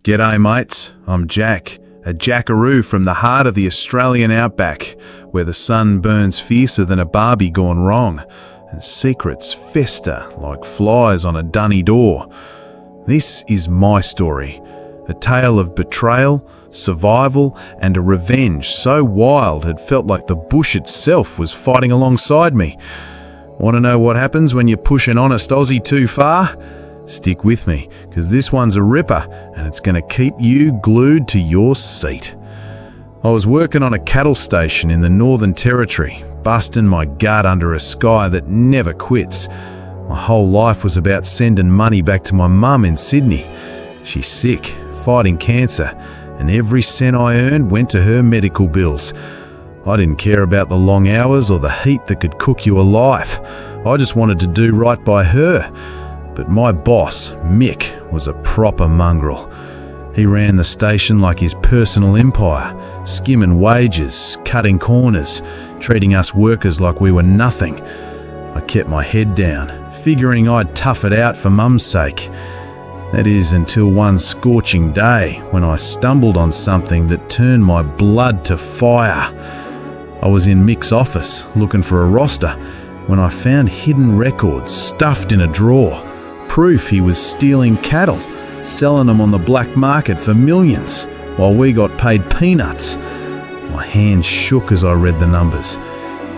G'day mates, I'm Jack, a jackaroo from the heart of the Australian Outback, where the sun burns fiercer than a barbie gone wrong, and secrets fester like flies on a dunny door. This is my story, a tale of betrayal, survival, and a revenge so wild it felt like the bush itself was fighting alongside me. Want to know what happens when you push an honest Aussie too far? Stick with me, because this one's a ripper, and it's going to keep you glued to your seat. I was working on a cattle station in the Northern Territory, busting my gut under a sky that never quits. My whole life was about sending money back to my mum in Sydney. She's sick, fighting cancer, and every cent I earned went to her medical bills. I didn't care about the long hours or the heat that could cook you alive. I just wanted to do right by her. But my boss, Mick, was a proper mongrel. He ran the station like his personal empire, skimming wages, cutting corners, treating us workers like we were nothing. I kept my head down, figuring I'd tough it out for Mum's sake. That is, until one scorching day when I stumbled on something that turned my blood to fire. I was in Mick's office looking for a roster when I found hidden records stuffed in a drawer. Proof he was stealing cattle, selling them on the black market for millions, while we got paid peanuts. My hands shook as I read the numbers.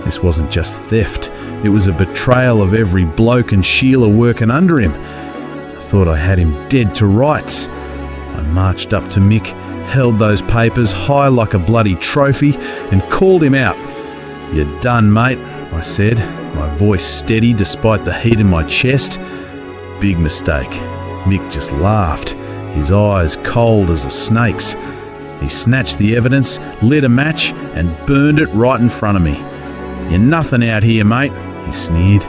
This wasn't just theft, it was a betrayal of every bloke and Sheila working under him. I thought I had him dead to rights. I marched up to Mick, held those papers high like a bloody trophy, and called him out. "You're done, mate," I said, my voice steady despite the heat in my chest. Big mistake. Mick just laughed, his eyes cold as a snake's. He snatched the evidence, lit a match, and burned it right in front of me. "You're nothing out here, mate," he sneered.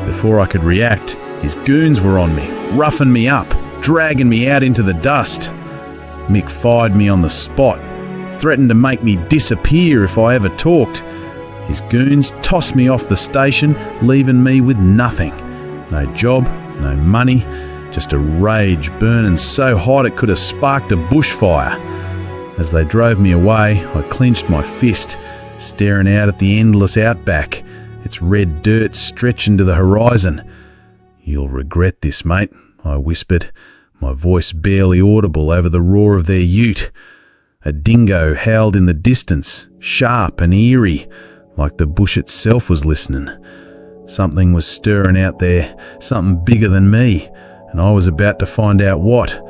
Before I could react, his goons were on me, roughing me up, dragging me out into the dust. Mick fired me on the spot, threatened to make me disappear if I ever talked. His goons tossed me off the station, leaving me with nothing. No job, no money, just a rage burning so hot it could have sparked a bushfire. As they drove me away, I clenched my fist, staring out at the endless outback, its red dirt stretching to the horizon. "You'll regret this, mate," I whispered, my voice barely audible over the roar of their ute. A dingo howled in the distance, sharp and eerie, like the bush itself was listening. Something was stirring out there, something bigger than me, and I was about to find out what.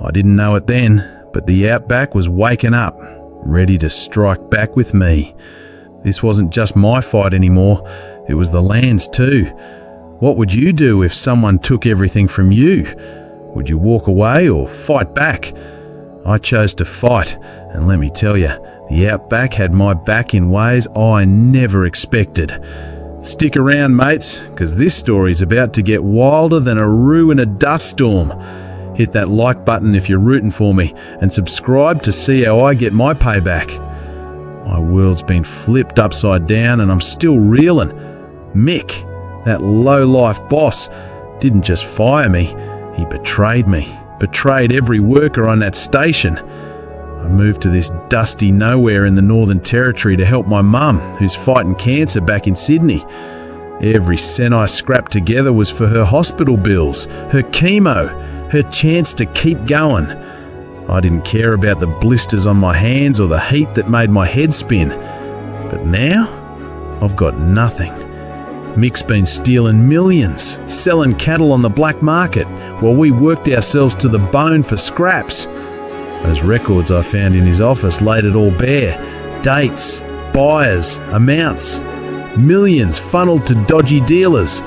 I didn't know it then, but the outback was waking up, ready to strike back with me. This wasn't just my fight anymore, it was the land's too. What would you do if someone took everything from you? Would you walk away or fight back? I chose to fight, and let me tell you, the outback had my back in ways I never expected. Stick around, mates, because this story's about to get wilder than a roo in a dust storm. Hit that like button if you're rooting for me, and subscribe to see how I get my payback. My world's been flipped upside down and I'm still reeling. Mick, that low-life boss, didn't just fire me, he betrayed me, betrayed every worker on that station. I moved to this dusty nowhere in the Northern Territory to help my mum, who's fighting cancer back in Sydney. Every cent I scrapped together was for her hospital bills, her chemo, her chance to keep going. I didn't care about the blisters on my hands or the heat that made my head spin. But now, I've got nothing. Mick's been stealing millions, selling cattle on the black market, while we worked ourselves to the bone for scraps. Those records I found in his office laid it all bare. Dates, buyers, amounts. Millions funneled to dodgy dealers.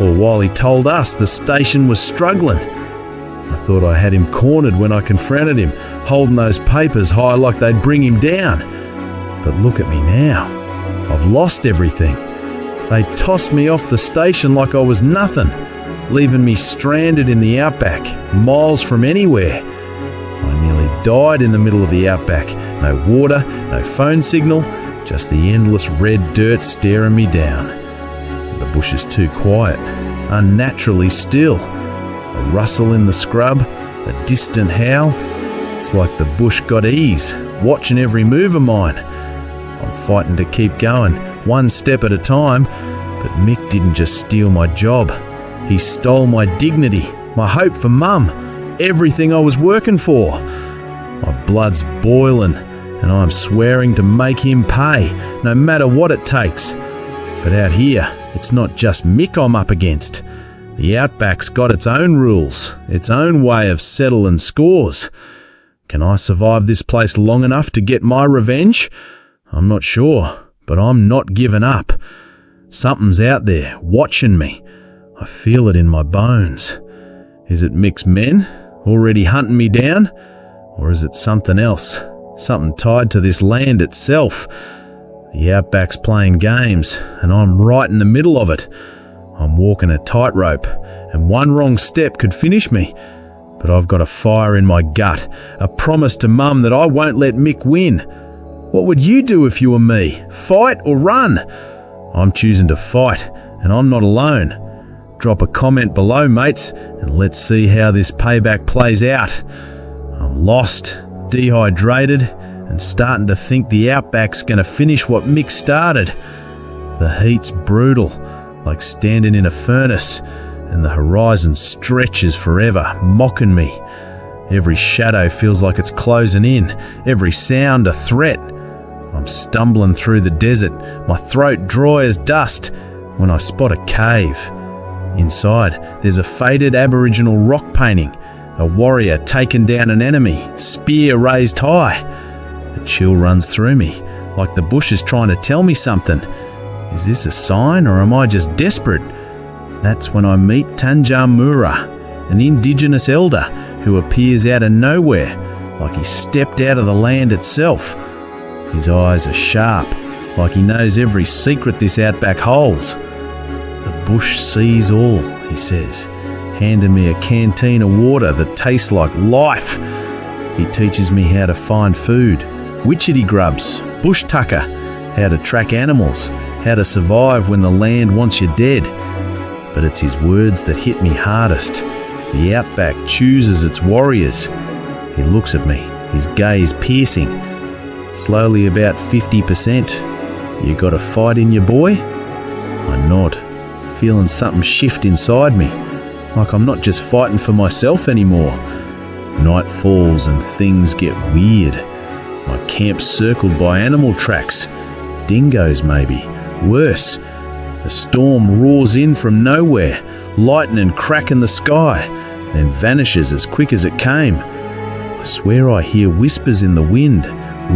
All while he told us the station was struggling. I thought I had him cornered when I confronted him, holding those papers high like they'd bring him down. But look at me now. I've lost everything. They tossed me off the station like I was nothing, leaving me stranded in the outback, miles from anywhere. I nearly died in the middle of the outback. No water, no phone signal, just the endless red dirt staring me down. The bush is too quiet, unnaturally still. A rustle in the scrub, a distant howl. It's like the bush got ease, watching every move of mine. I'm fighting to keep going, one step at a time, but Mick didn't just steal my job. He stole my dignity, my hope for Mum, everything I was working for. My blood's boiling, and I'm swearing to make him pay, no matter what it takes. But out here, it's not just Mick I'm up against. The Outback's got its own rules, its own way of settling scores. Can I survive this place long enough to get my revenge? I'm not sure, but I'm not giving up. Something's out there, watching me. I feel it in my bones. Is it Mick's men, already hunting me down? Or is it something else, something tied to this land itself? The Outback's playing games, and I'm right in the middle of it. I'm walking a tightrope, and one wrong step could finish me. But I've got a fire in my gut, a promise to Mum that I won't let Mick win. What would you do if you were me? Fight or run? I'm choosing to fight, and I'm not alone. Drop a comment below, mates, and let's see how this payback plays out. I'm lost, dehydrated, and starting to think the Outback's gonna finish what Mick started. The heat's brutal, like standing in a furnace, and the horizon stretches forever, mocking me. Every shadow feels like it's closing in, every sound a threat. I'm stumbling through the desert, my throat dry as dust, when I spot a cave. Inside, there's a faded Aboriginal rock painting, a warrior taking down an enemy, spear raised high. A chill runs through me, like the bush is trying to tell me something. Is this a sign, or am I just desperate? That's when I meet Tanjamura, an indigenous elder who appears out of nowhere, like he stepped out of the land itself. His eyes are sharp, like he knows every secret this outback holds. The bush sees all, he says, handing me a canteen of water that tastes like life. He teaches me how to find food, witchetty grubs, bush tucker, how to track animals, how to survive when the land wants you dead. But it's his words that hit me hardest. The outback chooses its warriors. He looks at me, his gaze piercing. Slowly about 50%. You got a fight in you, boy? I nod, feeling something shift inside me, like I'm not just fighting for myself anymore. Night falls and things get weird. My camp's circled by animal tracks. Dingoes, maybe. Worse. A storm roars in from nowhere, lightning cracking the sky, then vanishes as quick as it came. I swear I hear whispers in the wind,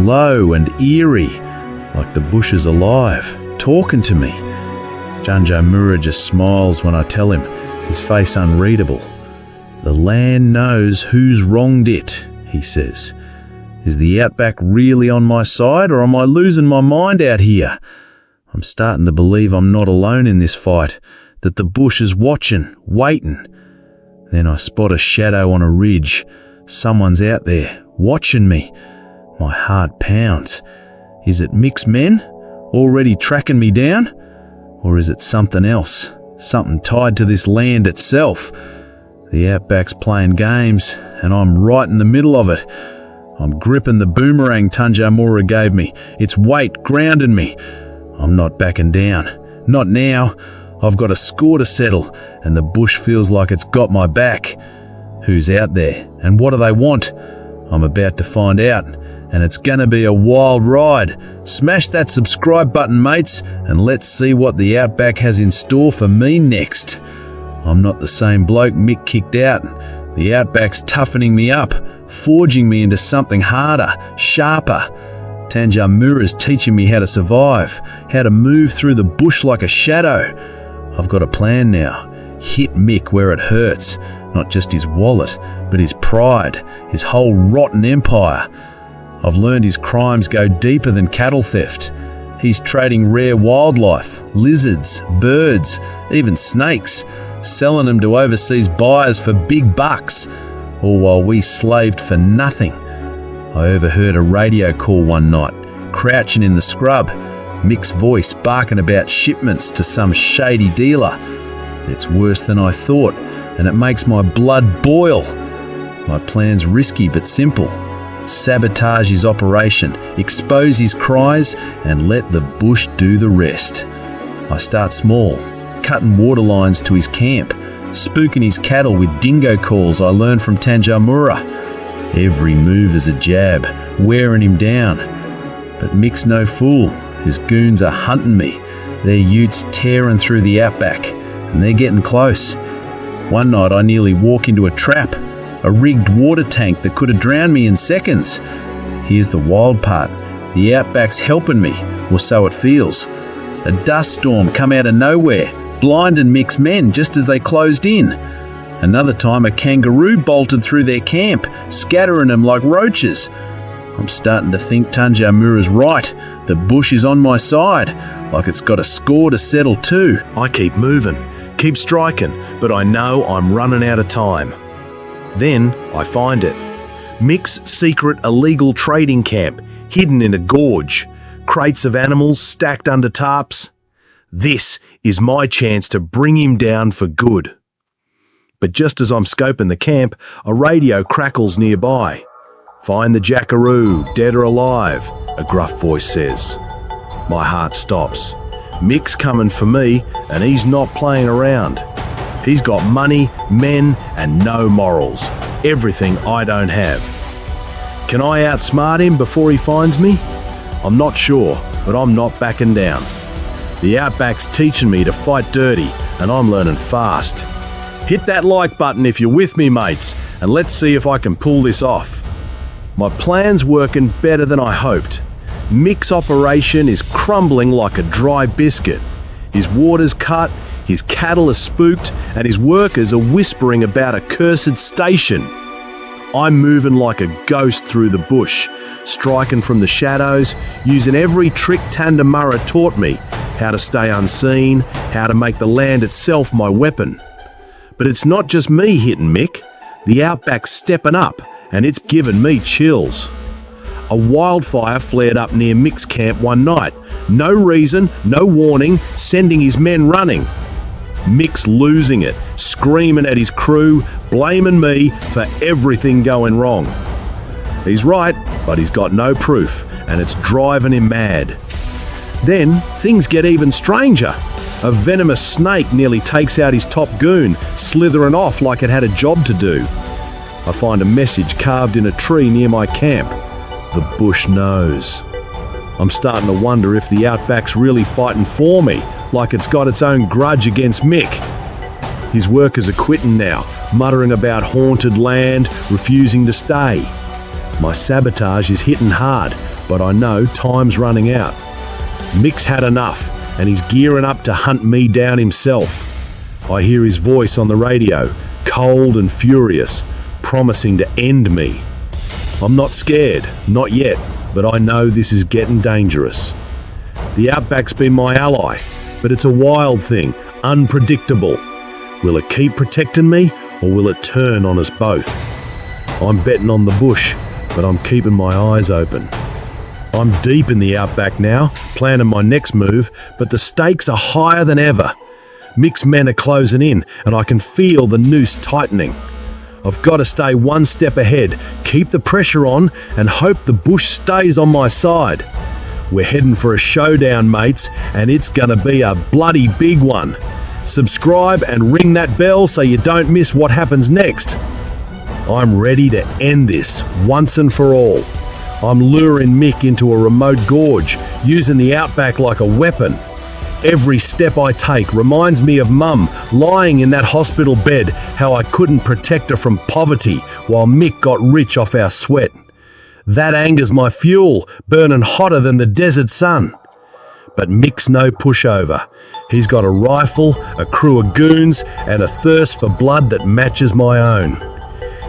low and eerie, like the bush is alive, talking to me. Tanjamura just smiles when I tell him, his face unreadable. The land knows who's wronged it, he says. Is the outback really on my side, or am I losing my mind out here? I'm starting to believe I'm not alone in this fight, that the bush is watching, waiting. Then I spot a shadow on a ridge. Someone's out there, watching me. My heart pounds. Is it Mick's men, already tracking me down? Or is it something else, something tied to this land itself? The outback's playing games, and I'm right in the middle of it. I'm gripping the boomerang Tanjamura gave me, its weight grounding me. I'm not backing down. Not now. I've got a score to settle, and the bush feels like it's got my back. Who's out there, and what do they want? I'm about to find out, and it's gonna be a wild ride. Smash that subscribe button, mates, and let's see what the Outback has in store for me next. I'm not the same bloke Mick kicked out. The Outback's toughening me up, forging me into something harder, sharper. Tanjamura's teaching me how to survive, how to move through the bush like a shadow. I've got a plan now. Hit Mick where it hurts, not just his wallet, but his pride, his whole rotten empire. I've learned his crimes go deeper than cattle theft. He's trading rare wildlife, lizards, birds, even snakes, selling them to overseas buyers for big bucks, all while we slaved for nothing. I overheard a radio call one night, crouching in the scrub, Mick's voice barking about shipments to some shady dealer. It's worse than I thought, and it makes my blood boil. My plan's risky but simple. Sabotage his operation, expose his cries, and let the bush do the rest. I start small, cutting water lines to his camp, spooking his cattle with dingo calls I learned from Tanjamura. Every move is a jab, wearing him down. But Mick's no fool. His goons are hunting me, their utes tearing through the outback, and they're getting close. One night I nearly walk into a trap, a rigged water tank that could have drowned me in seconds. Here's the wild part. The outback's helping me, or so it feels. A dust storm come out of nowhere, blinding Mick's men just as they closed in. Another time a kangaroo bolted through their camp, scattering them like roaches. I'm starting to think Tanjamura's right. The bush is on my side, like it's got a score to settle too. I keep moving, keep striking, but I know I'm running out of time. Then I find it. Mick's secret illegal trading camp, hidden in a gorge. Crates of animals stacked under tarps. This is my chance to bring him down for good. But just as I'm scoping the camp, a radio crackles nearby. "Find the jackaroo, dead or alive," a gruff voice says. My heart stops. Mick's coming for me, and he's not playing around. He's got money, men, and no morals. Everything I don't have. Can I outsmart him before he finds me? I'm not sure, but I'm not backing down. The Outback's teaching me to fight dirty, and I'm learning fast. Hit that like button if you're with me, mates, and let's see if I can pull this off. My plan's working better than I hoped. Mick's operation is crumbling like a dry biscuit. His water's cut, his cattle are spooked, and his workers are whispering about a cursed station. I'm moving like a ghost through the bush, striking from the shadows, using every trick Tanjamura taught me, how to stay unseen, how to make the land itself my weapon. But it's not just me hitting Mick. The Outback's stepping up, and it's given me chills. A wildfire flared up near Mick's camp one night. No reason, no warning, sending his men running. Mick's losing it, screaming at his crew, blaming me for everything going wrong. He's right, but he's got no proof, and it's driving him mad. Then things get even stranger. A venomous snake nearly takes out his top goon, slithering off like it had a job to do. I find a message carved in a tree near my camp. The bush knows. I'm starting to wonder if the Outback's really fighting for me, like it's got its own grudge against Mick. His workers are quitting now, muttering about haunted land, refusing to stay. My sabotage is hitting hard, but I know time's running out. Mick's had enough, and he's gearing up to hunt me down himself. I hear his voice on the radio, cold and furious, promising to end me. I'm not scared, not yet, but I know this is getting dangerous. The Outback's been my ally, but it's a wild thing, unpredictable. Will it keep protecting me, or will it turn on us both? I'm betting on the bush, but I'm keeping my eyes open. I'm deep in the Outback now, planning my next move, but the stakes are higher than ever. Mick's men are closing in, and I can feel the noose tightening. I've got to stay one step ahead, keep the pressure on, and hope the bush stays on my side. We're heading for a showdown, mates, and it's gonna be a bloody big one. Subscribe and ring that bell so you don't miss what happens next. I'm ready to end this once and for all. I'm luring Mick into a remote gorge, using the Outback like a weapon. Every step I take reminds me of Mum lying in that hospital bed, how I couldn't protect her from poverty while Mick got rich off our sweat. That anger's my fuel, burning hotter than the desert sun. But Mick's no pushover. He's got a rifle, a crew of goons, and a thirst for blood that matches my own.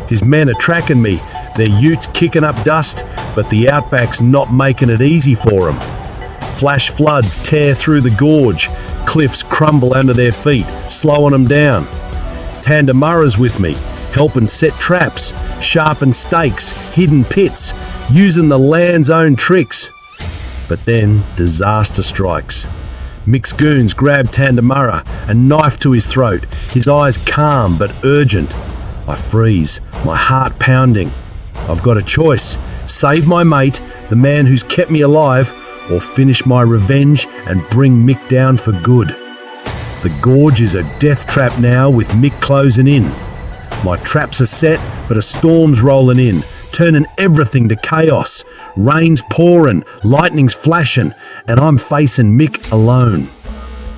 His men are tracking me, their utes kicking up dust, but the Outback's not making it easy for them. Flash floods tear through the gorge, cliffs crumble under their feet, slowing them down. Tanjamura's with me, helping set traps, sharpen stakes, hidden pits, using the land's own tricks. But then disaster strikes. Mick's goons grab Tanjamura, a knife to his throat, his eyes calm but urgent. I freeze, my heart pounding. I've got a choice: save my mate, the man who's kept me alive, or finish my revenge and bring Mick down for good. The gorge is a death trap now, with Mick closing in. My traps are set, but a storm's rolling in, turning everything to chaos. Rain's pouring, lightning's flashing, and I'm facing Mick alone.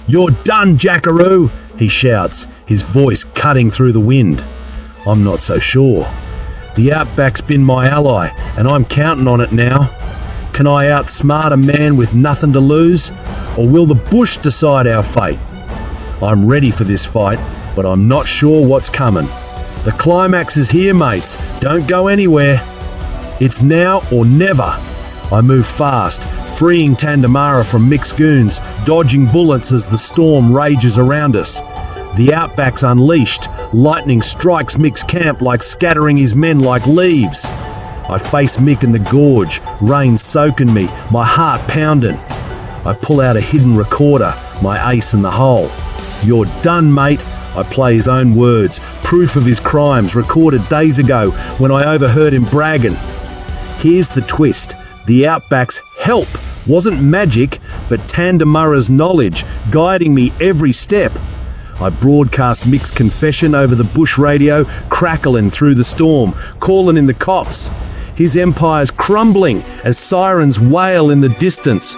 "You're done, Jackaroo!" he shouts, his voice cutting through the wind. I'm not so sure. The Outback's been my ally, and I'm counting on it now. Can I outsmart a man with nothing to lose, or will the bush decide our fate? I'm ready for this fight, but I'm not sure what's coming. The climax is here, mates. Don't go anywhere. It's now or never. I move fast, freeing Tanjamura from Mick's goons, dodging bullets as the storm rages around us. The Outback's unleashed. Lightning strikes Mick's camp like scattering his men like leaves. I face Mick in the gorge, rain soaking me, my heart pounding. I pull out a hidden recorder, my ace in the hole. "You're done, mate." I play his own words, proof of his crimes recorded days ago when I overheard him bragging. Here's the twist: the Outback's help wasn't magic, but Tanjamura's knowledge, guiding me every step. I broadcast Mick's confession over the bush radio, crackling through the storm, calling in the cops. His empire's crumbling as sirens wail in the distance.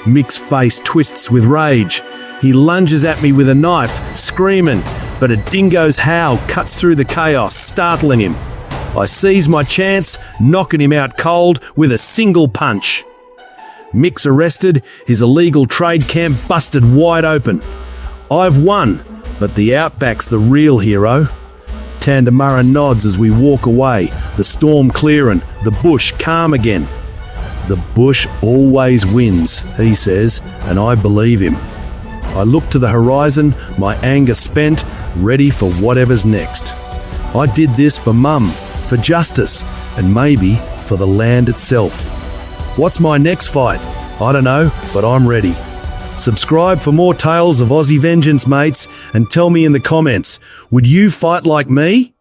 Mick's face twists with rage. He lunges at me with a knife, screaming, but a dingo's howl cuts through the chaos, startling him. I seize my chance, knocking him out cold with a single punch. Mick's arrested, his illegal trade camp busted wide open. I've won, but the Outback's the real hero. Tanjamura nods as we walk away, the storm clearing, the bush calm again. "The bush always wins," he says, and I believe him. I look to the horizon, my anger spent, ready for whatever's next. I did this for Mum, for justice, and maybe for the land itself. What's my next fight? I don't know, but I'm ready. Subscribe for more tales of Aussie vengeance, mates, and tell me in the comments, would you fight like me?